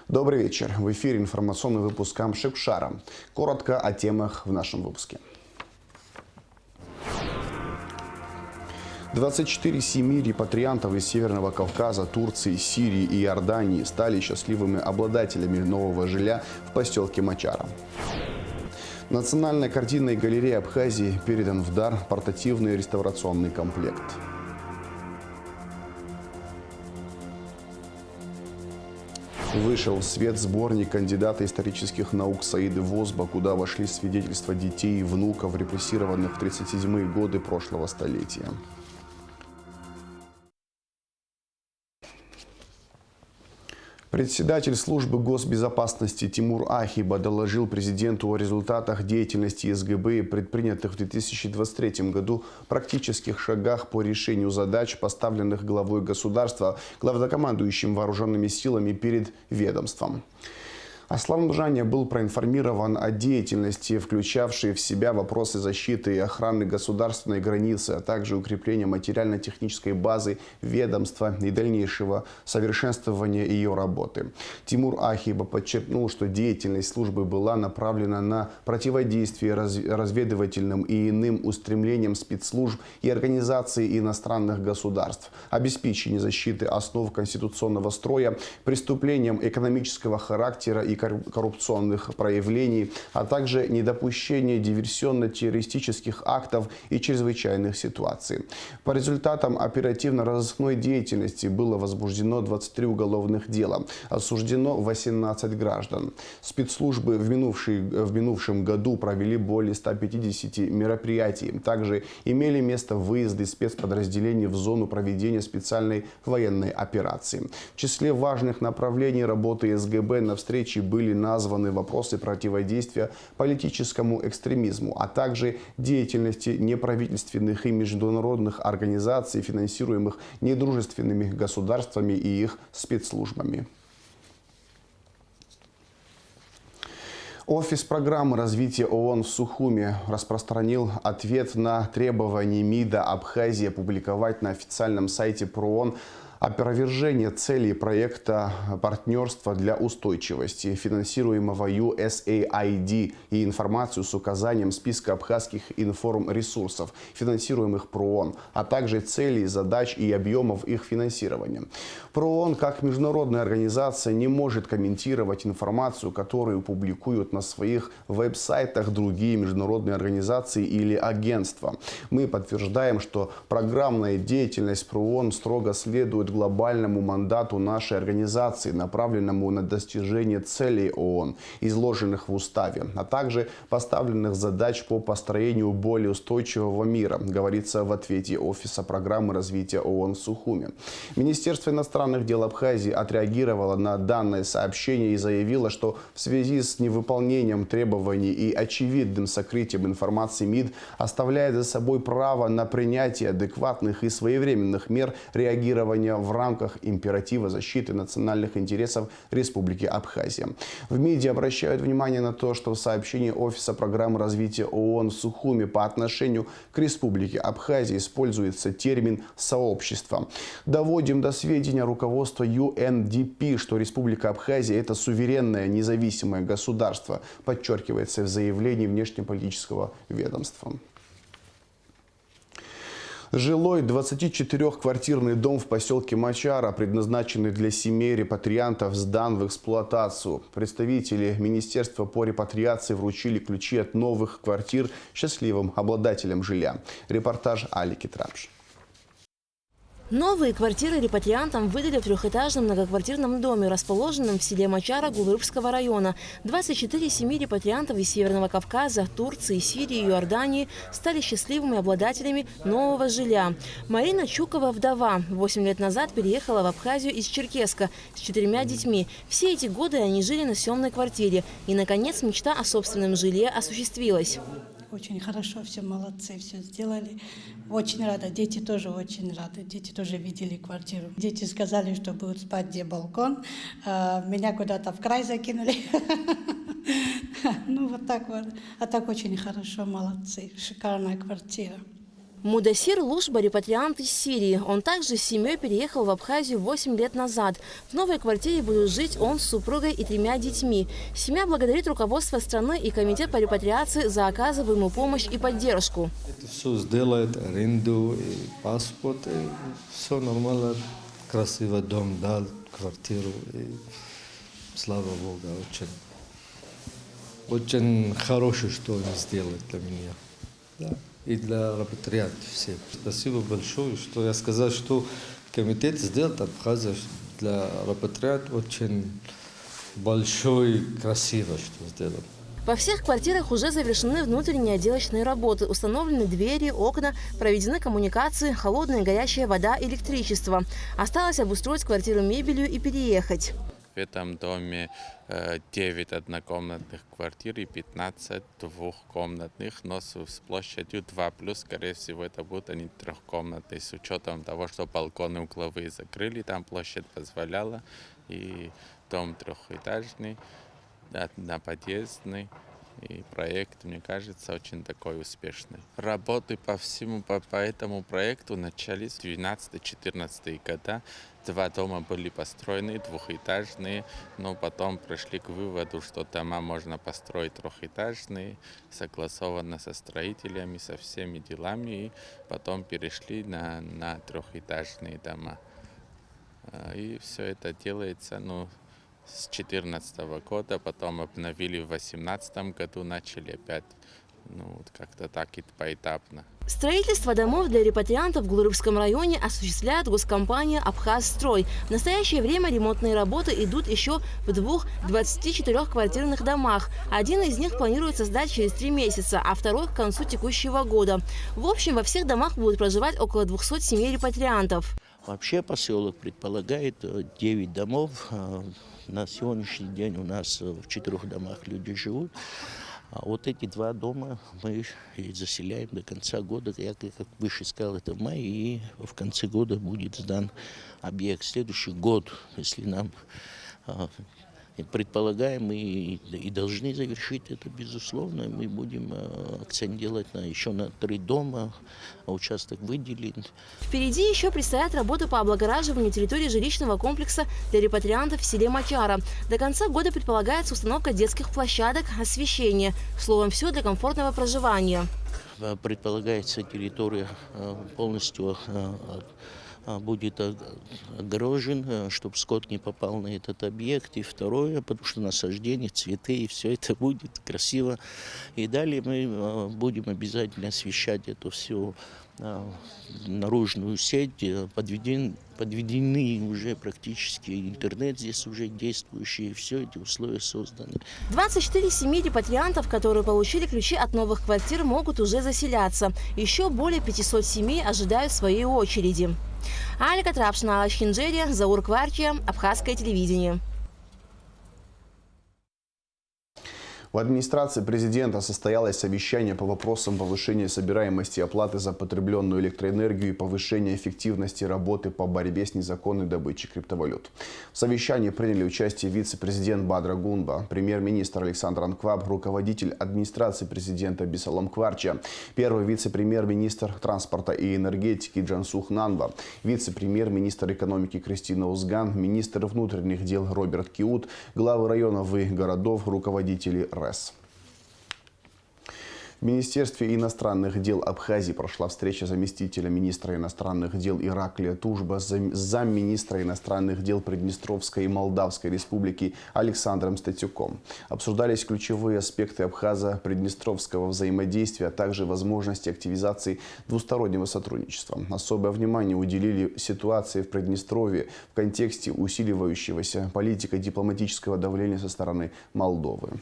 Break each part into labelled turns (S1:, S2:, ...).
S1: Добрый вечер. В эфире информационный выпуск Амшикшара. Коротко о темах в нашем выпуске. 24 семьи репатриантов из Северного Кавказа, Турции, Сирии и Иордании стали счастливыми обладателями нового жилья в поселке Мачара. Национальной картинной галерее Абхазии передан в дар портативный реставрационный комплект. Вышел в свет сборник кандидата исторических наук Саиды Возба, куда вошли свидетельства детей и внуков, репрессированных в 1937-е годы прошлого столетия. Председатель службы госбезопасности Тимур Ахиба доложил президенту о результатах деятельности СГБ и предпринятых в 2023 году практических шагах по решению задач, поставленных главой государства, главнокомандующим вооруженными силами перед ведомством. Аслан Мжаня был проинформирован о деятельности, включавшей в себя вопросы защиты и охраны государственной границы, а также укрепления материально-технической базы ведомства и дальнейшего совершенствования ее работы. Тимур Ахиба подчеркнул, что деятельность службы была направлена на противодействие разведывательным и иным устремлениям спецслужб и организаций иностранных государств, обеспечение защиты основ конституционного строя, преступлениям экономического характера и коррупционных проявлений, а также недопущение диверсионно-террористических актов и чрезвычайных ситуаций. По результатам оперативно-розыскной деятельности было возбуждено 23 уголовных дела, осуждено 18 граждан. Спецслужбы в минувшем году провели более 150 мероприятий. Также имели место выезды спецподразделений в зону проведения специальной военной операции. В числе важных направлений работы СГБ на встрече были названы вопросы противодействия политическому экстремизму, а также деятельности неправительственных и международных организаций, финансируемых недружественными государствами и их спецслужбами. Офис программы развития ООН в Сухуми распространил ответ на требование МИДа Абхазии опубликовать на официальном сайте ПРООН опровержение целей проекта партнерства для устойчивости, финансируемого USAID, и информацию с указанием списка абхазских информресурсов, финансируемых ПРООН, а также целей, задач и объемов их финансирования. ПРООН, как международная организация, не может комментировать информацию, которую публикуют на своих веб-сайтах другие международные организации или агентства. Мы подтверждаем, что программная деятельность ПРООН строго следует глобальному мандату нашей организации, направленному на достижение целей ООН, изложенных в уставе, а также поставленных задач по построению более устойчивого мира, говорится в ответе Офиса программы развития ООН в Сухуми. Министерство иностранных дел Абхазии отреагировало на данное сообщение и заявило, что в связи с невыполнением требований и очевидным сокрытием информации МИД оставляет за собой право на принятие адекватных и своевременных мер реагирования в рамках императива защиты национальных интересов Республики Абхазия. В МИДе обращают внимание на то, что в сообщении Офиса программы развития ООН в Сухуми по отношению к Республике Абхазия используется термин «сообщество». Доводим до сведения руководства UNDP, что Республика Абхазия – это суверенное независимое государство, подчеркивается в заявлении внешнеполитического ведомства. Жилой 24-квартирный дом в поселке Мачара, предназначенный для семей репатриантов, сдан в эксплуатацию. Представители Министерства по репатриации вручили ключи от новых квартир счастливым обладателям жилья. Репортаж Алики Трапш.
S2: Новые квартиры репатриантам выдали в трехэтажном многоквартирном доме, расположенном в селе Мачара Гулырбского района. 24 семьи репатриантов из Северного Кавказа, Турции, Сирии и Иордании стали счастливыми обладателями нового жилья. Марина Чукова – вдова. 8 лет назад переехала в Абхазию из Черкесска с 4 детьми. Все эти годы они жили на съемной квартире. И, наконец, мечта о собственном жилье осуществилась.
S3: Очень хорошо, все молодцы, все сделали. Очень рада, дети тоже очень рады. Дети тоже видели квартиру. Дети сказали, что будут спать, где балкон. Меня куда-то в край закинули. Ну вот так вот. А так очень хорошо, молодцы. Шикарная квартира.
S2: Мудасир Лушба – репатриант из Сирии. Он также с семьей переехал в Абхазию 8 лет назад. В новой квартире будут жить он с супругой и 3 детьми. Семья благодарит руководство страны и комитет по репатриации за оказываемую помощь и поддержку.
S4: Это все сделает, аренду, и паспорт, и все нормально. Красивый дом дал, квартиру. И, слава Богу, очень хорошее, что они сделали для меня. Да. И для репатриантов всех. Спасибо большое, что я сказал, что комитет сделал Абхазию для репатриантов очень большой и красиво, что сделал.
S2: Во всех квартирах уже завершены внутренние отделочные работы. Установлены двери, окна, проведены коммуникации, холодная и горячая вода, электричество. Осталось обустроить квартиру мебелью и переехать.
S5: В этом доме 9 однокомнатных квартир и 15 двухкомнатных, но с площадью 2+, скорее всего, это будут они трехкомнатные, с учетом того, что балконы угловые закрыли, там площадь позволяла, и дом трехэтажный, одноподъездный. И проект, мне кажется, очень такой успешный. Работы по этому проекту начались в 12-14 года. 2 дома были построены, двухэтажные, но потом пришли к выводу, что дома можно построить трехэтажные, согласованно со строителями, со всеми делами, и потом перешли на трехэтажные дома. И все это делается, с 2014 года, потом обновили в 2018 году, начали опять, как-то так и поэтапно.
S2: Строительство домов для репатриантов в Гулрыбском районе осуществляет госкомпания «Абхазстрой». В настоящее время ремонтные работы идут еще в 2 24-квартирных домах. Один из них планируется сдать через 3 месяца, а второй к концу текущего года. В общем, во всех домах будут проживать около 200 семей репатриантов.
S6: Вообще поселок предполагает 9 домов. На сегодняшний день у нас в 4 домах люди живут. А вот эти 2 дома мы заселяем до конца года. Я, как выше сказал, это в мае, и в конце года будет сдан объект. Следующий год, если нам предполагаем и должны завершить это, безусловно, мы будем акцент делать еще на 3 дома, участок выделен.
S2: Впереди еще предстоят работы по облагораживанию территории жилищного комплекса для репатриантов в селе Мачара. До конца года предполагается установка детских площадок, освещение. Словом, все для комфортного проживания.
S6: Предполагается территория полностью будет огорожен, чтобы скот не попал на этот объект. И второе, потому что насаждение, цветы, и все это будет красиво. И далее мы будем обязательно освещать эту всю наружную сеть. Подведены уже практически интернет здесь уже действующий. Все эти условия созданы. 24 семьи репатриантов, которые получили ключи от новых квартир, могут уже заселяться. Еще более 500 семей ожидают своей очереди. Алика Трапшина, Алаш Хинджери, Заур Кварчия, Абхазское телевидение.
S1: В администрации президента состоялось совещание по вопросам повышения собираемости оплаты за потребленную электроэнергию и повышения эффективности работы по борьбе с незаконной добычей криптовалют. В совещании приняли участие вице-президент Бадра Гунба, премьер-министр Александр Анкваб, руководитель администрации президента Бисалом Кварча, первый вице-премьер-министр транспорта и энергетики Джансух Нанба, вице-премьер-министр экономики Кристина Узган, министр внутренних дел Роберт Киут, главы районов и городов, руководители РЭС. В Министерстве иностранных дел Абхазии прошла встреча заместителя министра иностранных дел Ираклия Тужба с замминистра иностранных дел Приднестровской и Молдавской республики Александром Статюком. Обсуждались ключевые аспекты абхазо-приднестровского взаимодействия, а также возможности активизации двустороннего сотрудничества. Особое внимание уделили ситуации в Приднестровье в контексте усиливающегося политико-дипломатического давления со стороны Молдовы.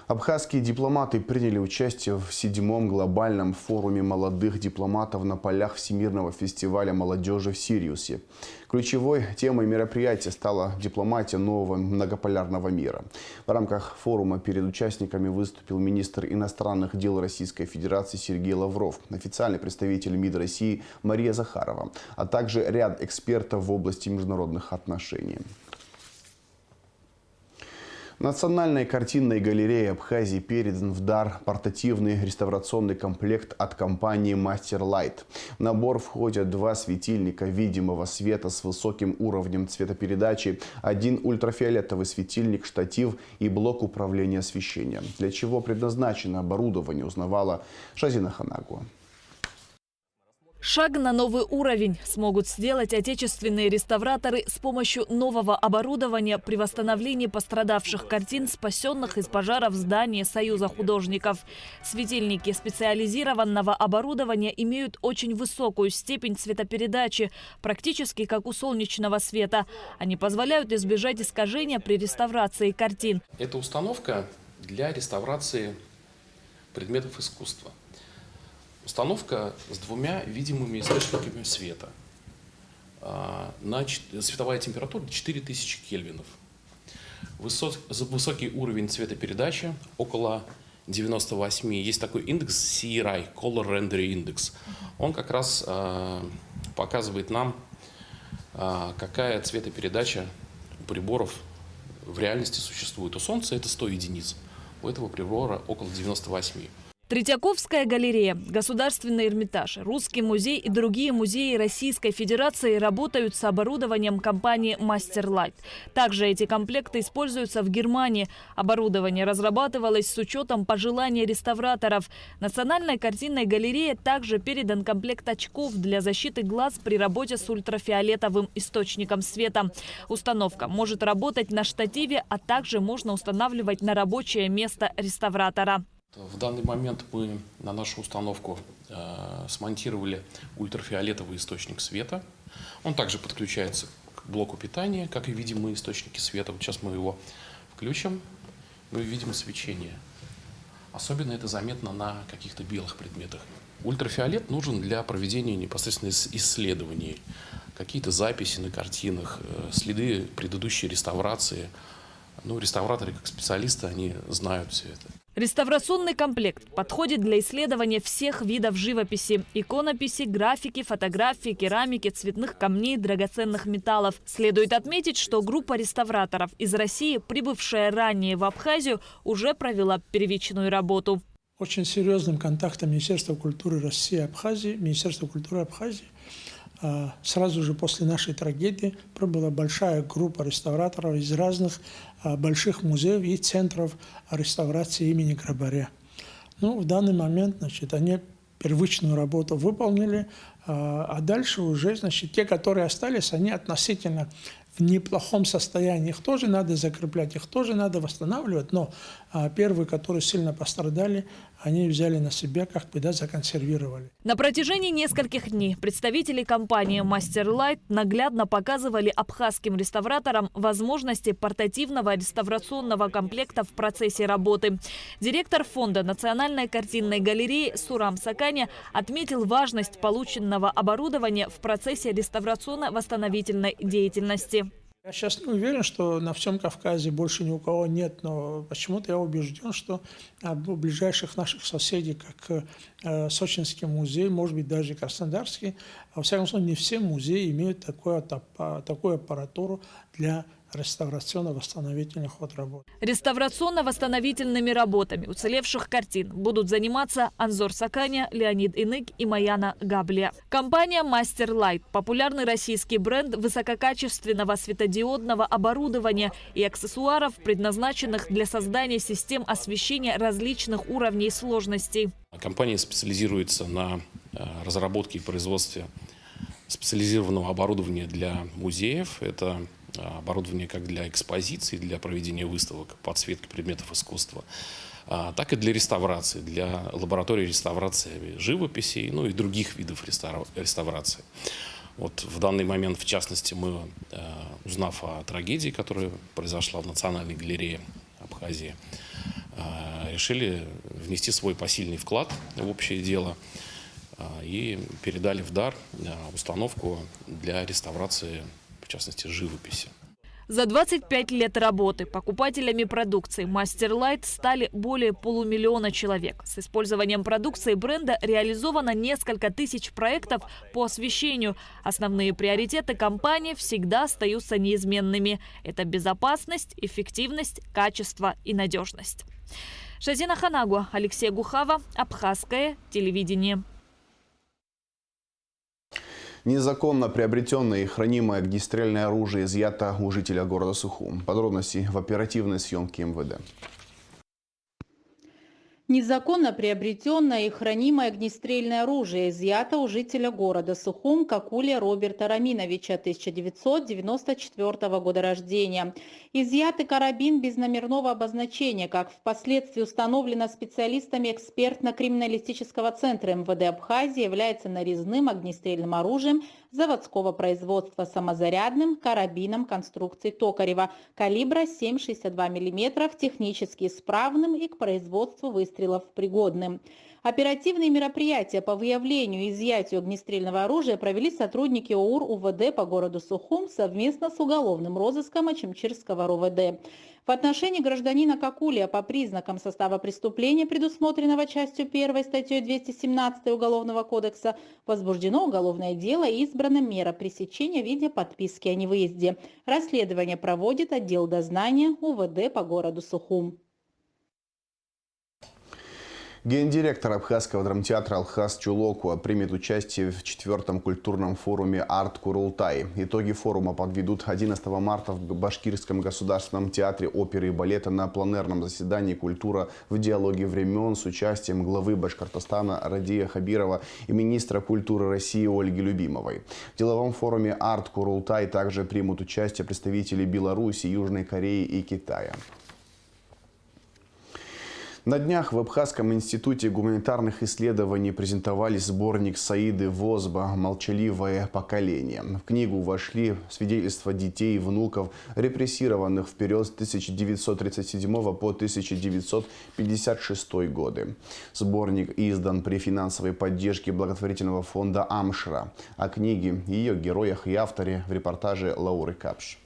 S1: Абхазские дипломаты приняли участие в 7-м глобальном форуме молодых дипломатов на полях Всемирного фестиваля молодежи в Сириусе. Ключевой темой мероприятия стала дипломатия нового многополярного мира. В рамках форума перед участниками выступил министр иностранных дел Российской Федерации Сергей Лавров, официальный представитель МИД России Мария Захарова, а также ряд экспертов в области международных отношений. Национальной картинной галерее Абхазии передан в дар портативный реставрационный комплект от компании Master Light. В набор входят 2 светильника видимого света с высоким уровнем цветопередачи, 1 ультрафиолетовый светильник, штатив и блок управления освещением. Для чего предназначено оборудование, узнавала Шазина Ханагу.
S7: Шаг на новый уровень смогут сделать отечественные реставраторы с помощью нового оборудования при восстановлении пострадавших картин, спасенных из пожара в здании Союза художников. Светильники специализированного оборудования имеют очень высокую степень цветопередачи, практически как у солнечного света. Они позволяют избежать искажения при реставрации картин.
S8: Это установка для реставрации предметов искусства. Установка с 2 видимыми источниками света. Световая температура 4000 кельвинов. Высокий уровень цветопередачи, около 98. Есть такой индекс CRI, Color Rendering Index. Он как раз показывает нам, какая цветопередача у приборов в реальности существует. У Солнца это 100 единиц, у этого прибора около 98.
S7: Третьяковская галерея, Государственный Эрмитаж, Русский музей и другие музеи Российской Федерации работают с оборудованием компании Master Light. Также эти комплекты используются в Германии. Оборудование разрабатывалось с учетом пожеланий реставраторов. Национальной картинной галерее также передан комплект очков для защиты глаз при работе с ультрафиолетовым источником света. Установка может работать на штативе, а также можно устанавливать на рабочее место реставратора.
S8: В данный момент мы на нашу установку смонтировали ультрафиолетовый источник света. Он также подключается к блоку питания, как и видимые источники света. Вот сейчас мы его включим, мы видим свечение. Особенно это заметно на каких-то белых предметах. Ультрафиолет нужен для проведения непосредственно исследований. Какие-то записи на картинах, следы предыдущей реставрации. Реставраторы как специалисты, они знают все это.
S7: Реставрационный комплект подходит для исследования всех видов живописи – иконописи, графики, фотографии, керамики, цветных камней, драгоценных металлов. Следует отметить, что группа реставраторов из России, прибывшая ранее в Абхазию, уже провела первичную работу.
S9: Очень серьезным контактом Министерства культуры России и Абхазии, Министерство культуры Абхазии, сразу же после нашей трагедии прибыла большая группа реставраторов из разных больших музеев и центров реставрации имени Грабаря. В данный момент, они первичную работу выполнили, а дальше уже, те, которые остались, они относительно в неплохом состоянии. Их тоже надо закреплять, их тоже надо восстанавливать, но первые, которые сильно пострадали, они взяли на себя, законсервировали.
S7: На протяжении нескольких дней представители компании Master Light наглядно показывали абхазским реставраторам возможности портативного реставрационного комплекта в процессе работы. Директор фонда Национальной картинной галереи Сурам Саканя отметил важность полученного оборудования в процессе реставрационно-восстановительной деятельности.
S9: Я сейчас не уверен, что на всем Кавказе больше ни у кого нет, но почему-то я убежден, что у ближайших наших соседей, как Сочинский музей, может быть, даже Краснодарский, во всяком случае, не все музеи имеют такую аппаратуру для реставрационно-восстановительных работ.
S7: Реставрационно-восстановительными работами уцелевших картин будут заниматься Анзор Саканя, Леонид Инык и Маяна Габлия. Компания Master Light – популярный российский бренд высококачественного светодиодного оборудования и аксессуаров, предназначенных для создания систем освещения различных уровней сложности.
S8: Компания специализируется на разработке и производстве специализированного оборудования для музеев. Это оборудование как для экспозиций, для проведения выставок, подсветки предметов искусства, так и для реставрации, для лаборатории реставрации живописи, и других видов реставрации. Вот в данный момент, в частности, мы, узнав о трагедии, которая произошла в Национальной галерее Абхазии, решили внести свой посильный вклад в общее дело и передали в дар установку для реставрации, в частности, живописи.
S7: За 25 лет работы покупателями продукции Master Light стали более полумиллиона человек. С использованием продукции бренда реализовано несколько тысяч проектов по освещению. Основные приоритеты компании всегда остаются неизменными. Это безопасность, эффективность, качество и надежность. Шазина Ханагуа, Алексей Гухава, Абхазское телевидение.
S1: Незаконно приобретенное и хранимое огнестрельное оружие изъято у жителя города Сухум. Подробности в оперативной съемке МВД.
S10: Незаконно приобретенное и хранимое огнестрельное оружие изъято у жителя города Сухум Какуля Роберта Раминовича, 1994 года рождения. Изъятый карабин без номерного обозначения, как впоследствии установлено специалистами экспертно-криминалистического центра МВД Абхазии, является нарезным огнестрельным оружием заводского производства самозарядным карабином конструкции Токарева калибра 7,62 мм, технически исправным и к производству выстрелов пригодным. Оперативные мероприятия по выявлению и изъятию огнестрельного оружия провели сотрудники ОУР УВД по городу Сухум совместно с уголовным розыском Ачимчирского РОВД. В отношении гражданина Какулия по признакам состава преступления, предусмотренного частью 1 статьей 217 Уголовного кодекса, возбуждено уголовное дело и избрана мера пресечения в виде подписки о невыезде. Расследование проводит отдел дознания УВД по городу Сухум.
S1: Гендиректор Абхазского драмтеатра Алхаз Чулокуа примет участие в 4-м культурном форуме «Арт Курултай». Итоги форума подведут 11 марта в Башкирском государственном театре оперы и балета на планерном заседании «Культура в диалоге времен» с участием главы Башкортостана Радия Хабирова и министра культуры России Ольги Любимовой. В деловом форуме «Арт Курултай» также примут участие представители Беларуси, Южной Кореи и Китая. На днях в Абхазском институте гуманитарных исследований презентовали сборник Саиды Возба «Молчаливое поколение». В книгу вошли свидетельства детей и внуков, репрессированных в период с 1937 по 1956 годы. Сборник издан при финансовой поддержке благотворительного фонда «Амшра». О книге, ее героях и авторе в репортаже Лауры Капш.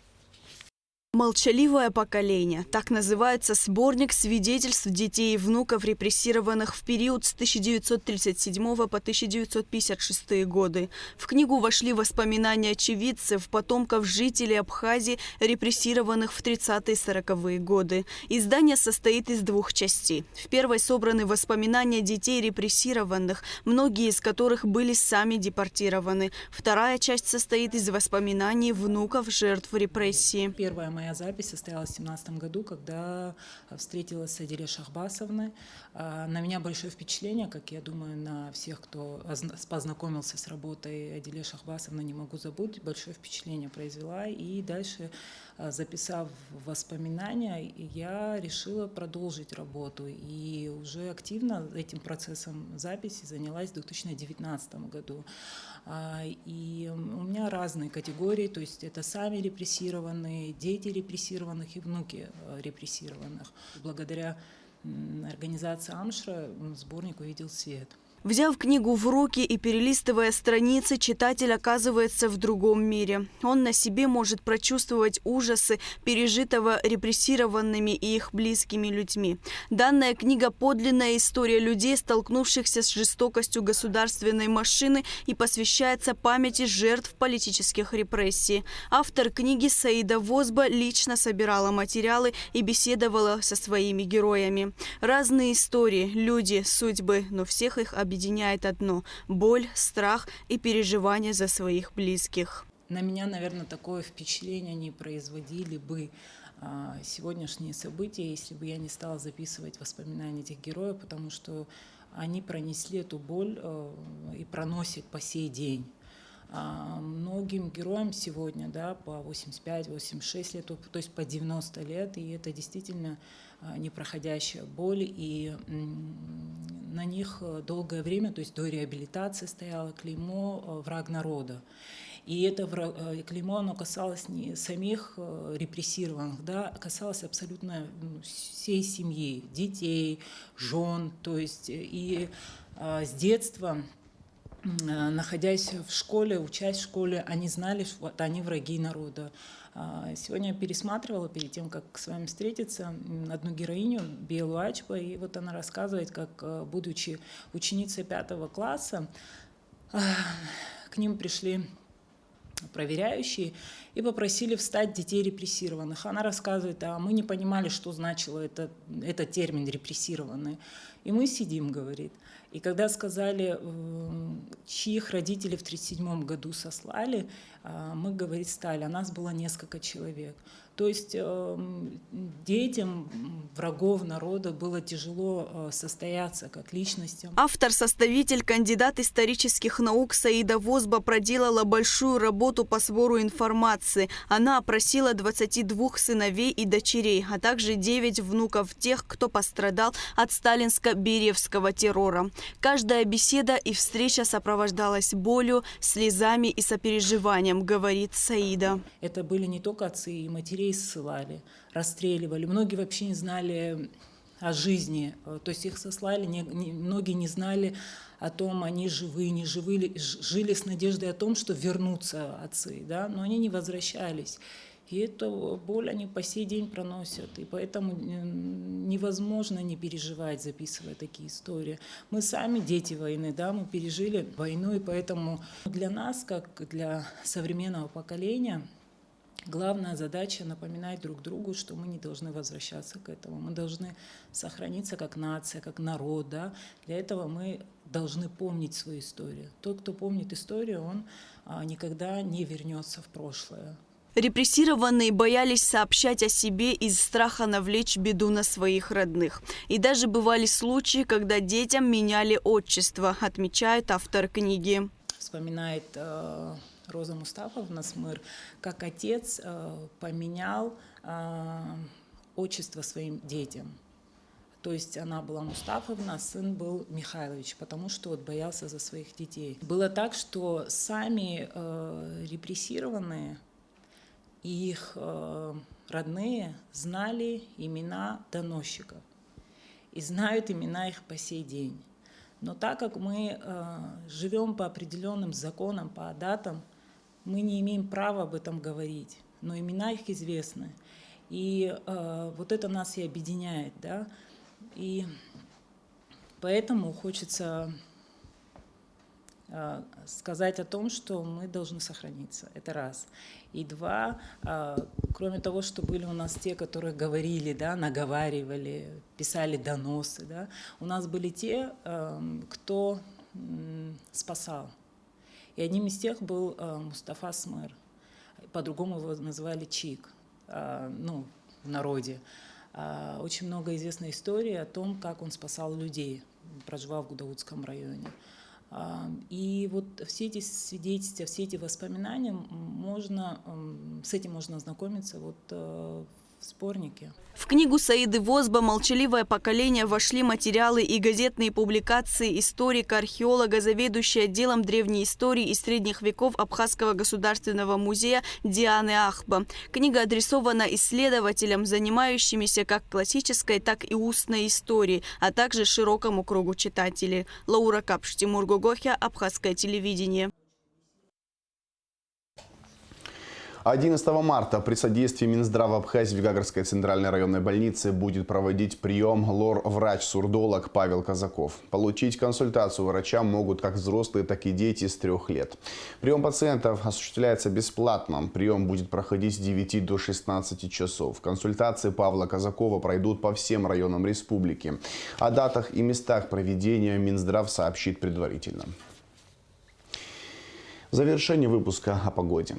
S11: «Молчаливое поколение» – так называется сборник свидетельств детей и внуков репрессированных в период с 1937 по 1956 годы. В книгу вошли воспоминания очевидцев, потомков жителей Абхазии, репрессированных в 30-40-е годы. Издание состоит из двух частей. В первой собраны воспоминания детей репрессированных, многие из которых были сами депортированы. Вторая часть состоит из воспоминаний внуков жертв репрессии.
S12: Первая моя запись состоялась в 2017 году, когда встретилась с Адилей Шахбасовной. На меня большое впечатление, как я думаю, на всех, кто познакомился с работой Адилей Шахбасовны, не могу забыть, большое впечатление произвела. И дальше, записав воспоминания, я решила продолжить работу. И уже активно этим процессом записи занялась в 2019 году. И у меня разные категории, то есть это сами репрессированные, дети репрессированных и внуки репрессированных. Благодаря организации «Амшра» сборник увидел свет.
S11: Взяв книгу в руки и перелистывая страницы, читатель оказывается в другом мире. Он на себе может прочувствовать ужасы, пережитого репрессированными и их близкими людьми. Данная книга – подлинная история людей, столкнувшихся с жестокостью государственной машины, и посвящается памяти жертв политических репрессий. Автор книги Саида Возба лично собирала материалы и беседовала со своими героями. Разные истории, люди, судьбы, но всех их объединяет одно – боль, страх и переживания за своих близких.
S12: На меня, наверное, такое впечатление не производили бы сегодняшние события, если бы я не стала записывать воспоминания этих героев, потому что они пронесли эту боль и проносят по сей день. Многим героям сегодня, да, по 85-86 лет, то есть по 90 лет, и это действительно непроходящая боль, и на них долгое время, то есть до реабилитации стояло клеймо «враг народа». И это клеймо, оно касалось не самих репрессированных, да, касалось абсолютно всей семьи, детей, жен, то есть и с детства, находясь в школе, учась в школе, они знали, что они враги народа. Сегодня я пересматривала перед тем, как с вами встретиться, одну героиню, Белу Ачба, и вот она рассказывает, как, будучи ученицей 5 класса, к ним пришли проверяющие и попросили встать детей репрессированных. Она рассказывает, а мы не понимали, что значило этот термин «репрессированные». И мы сидим, говорит. И когда сказали, чьих родителей в 1937 году сослали, мы, говорит, стали, а нас было несколько человек. То есть детям врагов народа было тяжело состояться как личностям.
S11: Автор-составитель, кандидат исторических наук Саида Возба проделала большую работу по сбору информации. Она опросила 22 сыновей и дочерей, а также 9 внуков тех, кто пострадал от сталинско-бериевского террора. Каждая беседа и встреча сопровождалась болью, слезами и сопереживанием, говорит Саида.
S12: Это были не только отцы и матерей, ссылали, расстреливали. Многие вообще не знали о жизни, то есть их сослали, многие не знали о том, они живы, не живы, жили с надеждой о том, что вернутся отцы, да? Но они не возвращались. И эту боль они по сей день проносят, и поэтому невозможно не переживать, записывая такие истории. Мы сами дети войны, да, мы пережили войну, и поэтому для нас, как для современного поколения, главная задача — напоминать друг другу, что мы не должны возвращаться к этому. Мы должны сохраниться как нация, как народ. Да? Для этого мы должны помнить свою историю. Тот, кто помнит историю, он никогда не вернется в прошлое.
S11: Репрессированные боялись сообщать о себе из страха навлечь беду на своих родных. И даже бывали случаи, когда детям меняли отчество, отмечает автор книги.
S12: Вспоминает Роза Мустафовна Смыр, как отец поменял отчество своим детям. То есть она была Мустафовна, а сын был Михайлович, потому что вот боялся за своих детей. Было так, что сами репрессированные и их родные знали имена доносчиков и знают имена их по сей день. Но так как мы живем по определенным законам, по датам, мы не имеем права об этом говорить, но имена их известны. И вот это нас и объединяет, да? И поэтому хочется сказать о том, что мы должны сохраниться. Это раз. И два, кроме того, что были у нас те, которые говорили, да, наговаривали, писали доносы, да, у нас были те, кто спасал. И одним из тех был Мустафа Смыр. По-другому его называли Чик, в народе. Очень много известной истории о том, как он спасал людей, проживал в Гудаутском районе. И вот все эти свидетельства, все эти воспоминания, с этим можно ознакомиться вот в сборнике.
S11: В книгу Саиды Возба «Молчаливое поколение» вошли материалы и газетные публикации историка, археолога, заведующей отделом древней истории и средних веков Абхазского государственного музея Дианы Ахба. Книга адресована исследователям, занимающимися как классической, так и устной историей, а также широкому кругу читателей. Лаура Капш, Тимур Гогохя, Абхазское телевидение.
S1: 11 марта при содействии Минздрава Абхазии в Гагарской центральной районной больнице будет проводить прием лор-врач-сурдолог Павел Казаков. Получить консультацию врача могут как взрослые, так и дети с 3 лет. Прием пациентов осуществляется бесплатно. Прием будет проходить с 9 до 16 часов. Консультации Павла Казакова пройдут по всем районам республики. О датах и местах проведения Минздрав сообщит предварительно. Завершение выпуска о погоде.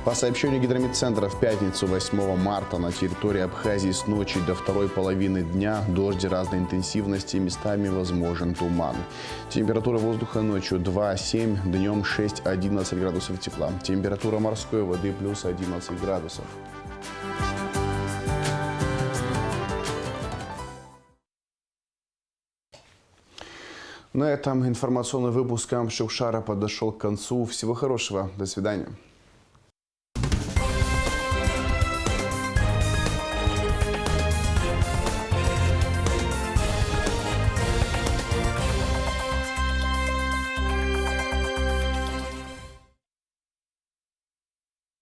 S1: По сообщению Гидрометцентра, в пятницу 8 марта на территории Абхазии с ночи до второй половины дня дожди разной интенсивности, местами возможен туман. Температура воздуха ночью 2-7, днем 6-11 градусов тепла. Температура морской воды плюс 11 градусов. На этом информационный выпуск Амшукшара подошел к концу. Всего хорошего. До свидания.